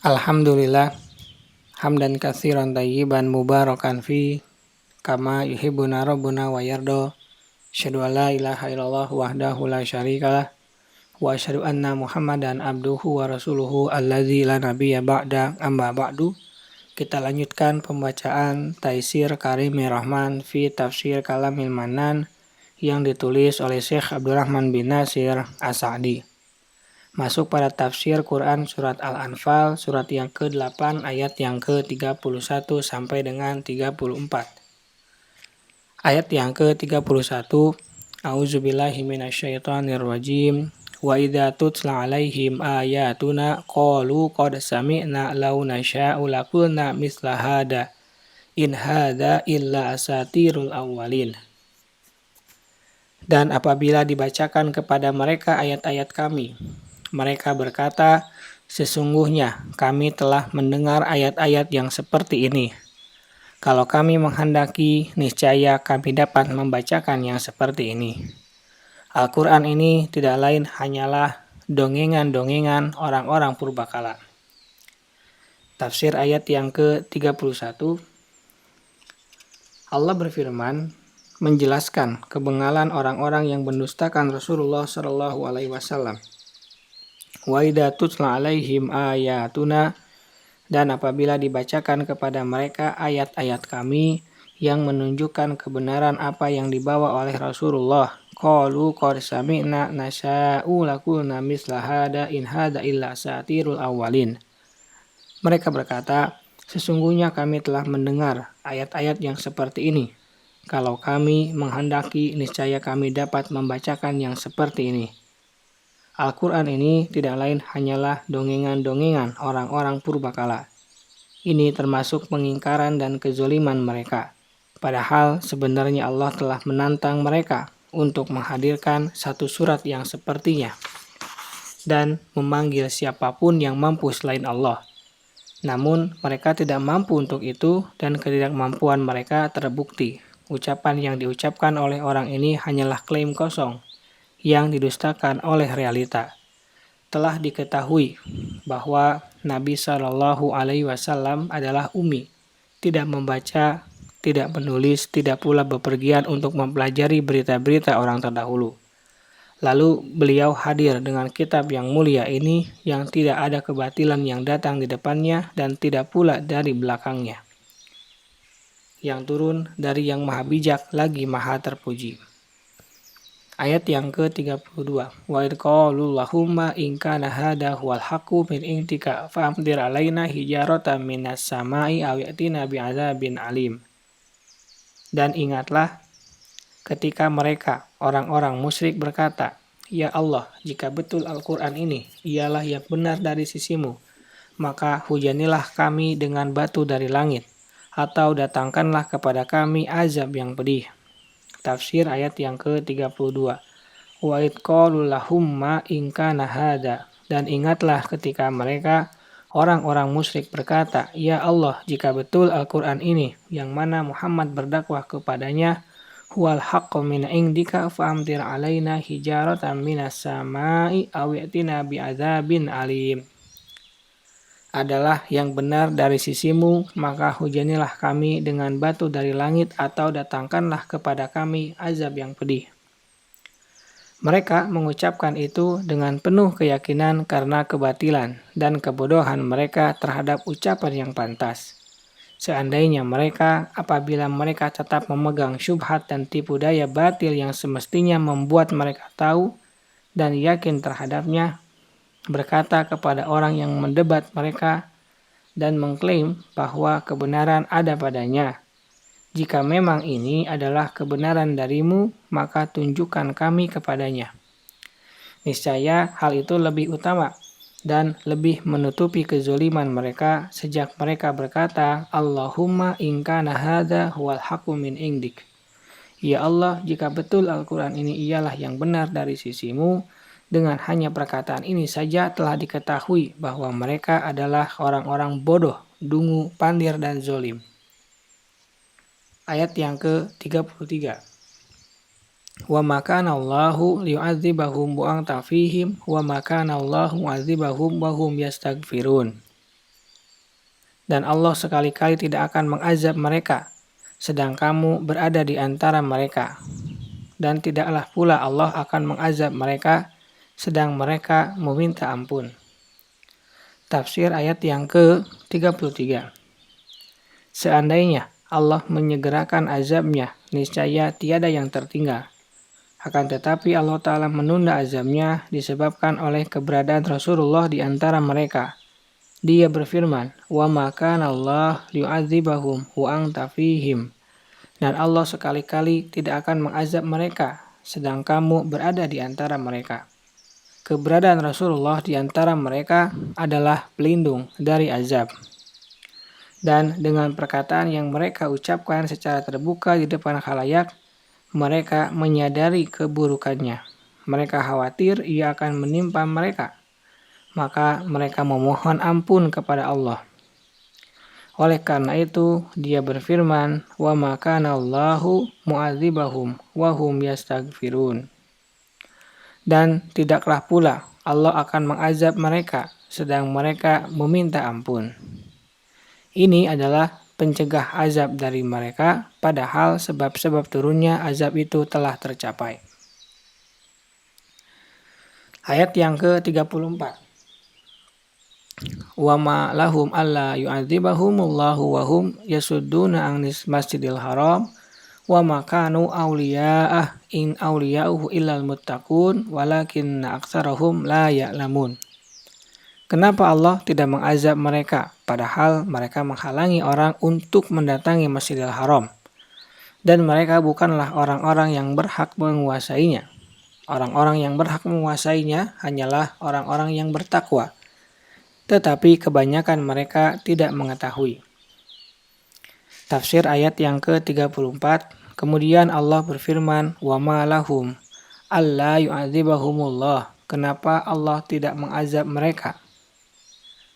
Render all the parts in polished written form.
Alhamdulillah hamdan katsiran tayyiban mubarakan fi kama yuhibbuna rabbuna wa yarda. Asyhadu an la ilaha illallah wahdahu la syarikalah wa asyhadu anna Muhammadan abduhu wa rasuluhu allazi la nabiyya ba'da. Amma ba'du. Kita lanjutkan pembacaan Taisir Karimir Rahman fi Tafsir Kalamil Manan yang ditulis oleh Syekh Abdurrahman bin Nasir As-Sa'di. Masuk pada tafsir Quran surat Al-Anfal, surat yang ke-8 ayat yang ke-31 sampai dengan 34. Ayat yang ke-31, A'udzubillahi minasyaitonirrajim. Wa idza tutla 'alaihim ayatuna qalu qad sami'na law nasya'u laqulna misla hada in hadza illa asatirul awwalin. Dan apabila dibacakan kepada mereka ayat-ayat kami, mereka berkata, sesungguhnya kami telah mendengar ayat-ayat yang seperti ini. Kalau kami menghendaki, niscaya kami dapat membacakan yang seperti ini. Al-Quran ini tidak lain hanyalah dongengan-dongengan orang-orang purbakala. Tafsir ayat yang ke-31. Allah berfirman, menjelaskan kebengalan orang-orang yang mendustakan Rasulullah SAW. Wa idza tutla 'alaihim ayatuna, dan apabila dibacakan kepada mereka ayat-ayat kami yang menunjukkan kebenaran apa yang dibawa oleh Rasulullah, qalu qad sami'na nasya'u laqulna misla hada in hada illa asatirul awwalin. Mereka berkata, sesungguhnya kami telah mendengar ayat-ayat yang seperti ini. Kalau kami menghendaki, niscaya kami dapat membacakan yang seperti ini. Al-Quran ini tidak lain hanyalah dongengan-dongengan orang-orang purbakala. Ini termasuk pengingkaran dan kezoliman mereka. Padahal sebenarnya Allah telah menantang mereka untuk menghadirkan satu surat yang sepertinya dan memanggil siapapun yang mampu selain Allah. Namun mereka tidak mampu untuk itu dan ketidakmampuan mereka terbukti. Ucapan yang diucapkan oleh orang ini hanyalah klaim kosong yang didustakan oleh realita. Telah diketahui bahwa Nabi Shallallahu Alaihi Wasallam adalah ummi, tidak membaca, tidak menulis, tidak pula bepergian untuk mempelajari berita-berita orang terdahulu. Lalu beliau hadir dengan kitab yang mulia ini yang tidak ada kebatilan yang datang di depannya dan tidak pula dari belakangnya, yang turun dari yang maha bijak lagi maha terpuji. Ayat yang ke-32. Wa idh qalu Allahumma in kana hadha huwal haqqu min indika fa'amtir alaina hijaratan minas sama'i aw ya'tina bi'adzabin alim. Dan ingatlah ketika mereka, orang-orang musyrik berkata, ya Allah, jika betul Al-Quran ini ialah yang benar dari sisimu, maka hujanilah kami dengan batu dari langit, atau datangkanlah kepada kami azab yang pedih. Tafsir ayat yang ke-32. Wa idh qalu lahumma in kana hada, dan ingatlah ketika mereka, orang-orang musyrik berkata, ya Allah, jika betul Al-Quran ini, yang mana Muhammad berdakwah kepadanya, huwal haqqu min indika fa'amtir alaina hijaratan minas sama'i aw ya'tina bi'adzabin alim, adalah yang benar dari sisimu, maka hujanilah kami dengan batu dari langit atau datangkanlah kepada kami azab yang pedih. Mereka mengucapkan itu dengan penuh keyakinan karena kebatilan dan kebodohan mereka terhadap ucapan yang pantas. Seandainya mereka, apabila mereka tetap memegang syubhat dan tipu daya batil yang semestinya membuat mereka tahu dan yakin terhadapnya, berkata kepada orang yang mendebat mereka dan mengklaim bahwa kebenaran ada padanya, jika memang ini adalah kebenaran darimu, maka tunjukkan kami kepadanya. Niscaya hal itu lebih utama dan lebih menutupi kezoliman mereka sejak mereka berkata, Allahumma in kana hadza huwal haqqu min indik. Ya Allah, jika betul Al-Quran ini ialah yang benar dari sisimu, dengan hanya perkataan ini saja telah diketahui bahwa mereka adalah orang-orang bodoh, dungu, pandir, dan zolim. Ayat yang ke-33. Wa ma kana Allahu liyu'adzibahum wa anta fihim wa ma kana Allahu mu'adzibahum wa hum yastaghfirun. Dan Allah sekali-kali tidak akan mengazab mereka, sedang kamu berada di antara mereka. Dan tidaklah pula Allah akan mengazab mereka, sedang mereka meminta ampun. Tafsir ayat yang ke-33. Seandainya Allah menyegerakan azabnya, niscaya tiada yang tertinggal. Akan tetapi Allah Ta'ala menunda azabnya disebabkan oleh keberadaan Rasulullah di antara mereka. Dia berfirman, وَمَا كَانَ اللَّهُ لِيُعَذِّبَهُمْ وَأَنْتَ فِيهِمْ. Dan Allah sekali-kali tidak akan mengazab mereka, sedang kamu berada di antara mereka. Keberadaan Rasulullah di antara mereka adalah pelindung dari azab. Dan dengan perkataan yang mereka ucapkan secara terbuka di depan khalayak, mereka menyadari keburukannya. Mereka khawatir ia akan menimpa mereka. Maka mereka memohon ampun kepada Allah. Oleh karena itu, dia berfirman, وَمَا كَانَ اللَّهُ مُعَذِّبَهُمْ وَهُمْ يَسْتَغْفِرُونَ. Dan tidaklah pula Allah akan mengazab mereka, sedang mereka meminta ampun. Ini adalah pencegah azab dari mereka, padahal sebab-sebab turunnya azab itu telah tercapai. Ayat yang ke-34. وَمَا لَهُمْ أَلَّا يُعَذِّبَهُمُ اللَّهُ وَهُمْ يَصُدُّونَ عَنِ الْمَسْجِدِ الْحَرَامِ وَمَا كَانُوا أَوْلِيَاءَهُ إِنْ أَوْلِيَاؤُهُ إِلَّا الْمُتَّقُونَ وَلَكِنَّ أَكْثَرَهُمْ لَا يَعْلَمُونَ. Kenapa Allah tidak mengazab mereka, padahal mereka menghalangi orang untuk mendatangi Masjidil Haram, dan mereka bukanlah orang-orang yang berhak menguasainya. Orang-orang yang berhak menguasainya hanyalah orang-orang yang bertakwa, tetapi kebanyakan mereka tidak mengetahui. Tafsir ayat yang ke-34. Kemudian Allah berfirman, وَمَا لَهُمْ أَلَّا يُعَذِّبَهُمُ اللَّهُ. Kenapa Allah tidak mengazab mereka?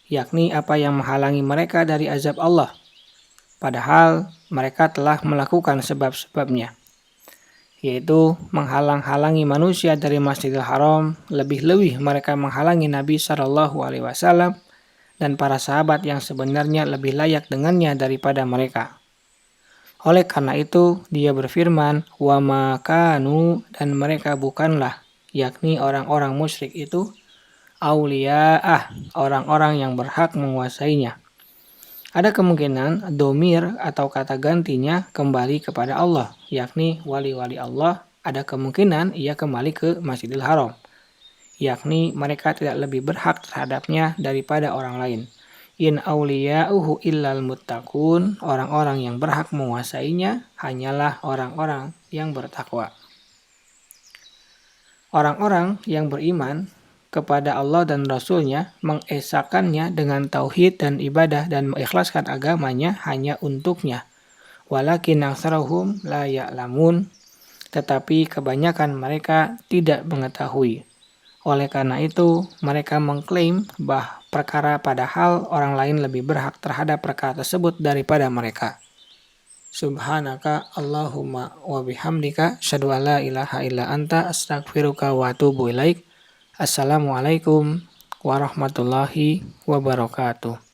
Yakni apa yang menghalangi mereka dari azab Allah. Padahal mereka telah melakukan sebab-sebabnya, yaitu menghalang-halangi manusia dari Masjidil Haram. Lebih-lebih mereka menghalangi Nabi SAW dan para sahabat yang sebenarnya lebih layak dengannya daripada mereka. Oleh karena itu, dia berfirman, وَمَا كَانُوا. Dan mereka bukanlah, yakni orang-orang musyrik itu, auliya'ah, orang-orang yang berhak menguasainya. Ada kemungkinan domir atau kata gantinya kembali kepada Allah, yakni wali-wali Allah. Ada kemungkinan ia kembali ke Masjidil Haram, yakni mereka tidak lebih berhak terhadapnya daripada orang lain. In awliya'uhu illal muttaqun. Orang-orang yang berhak menguasainya hanyalah orang-orang yang bertakwa. Orang-orang yang beriman kepada Allah dan Rasul-Nya mengesakannya dengan tauhid dan ibadah dan mengikhlaskan agamanya hanya untuknya. Walakin aktsarahum la ya'lamun. Tetapi kebanyakan mereka tidak mengetahui. Oleh karena itu, mereka mengklaim perkara padahal orang lain lebih berhak terhadap perkara tersebut daripada mereka. Subhanaka Allahumma wa bihamdika asyhadu an la ilaha illa anta astaghfiruka wa atubu ilaik. Assalamualaikum warahmatullahi wabarakatuh.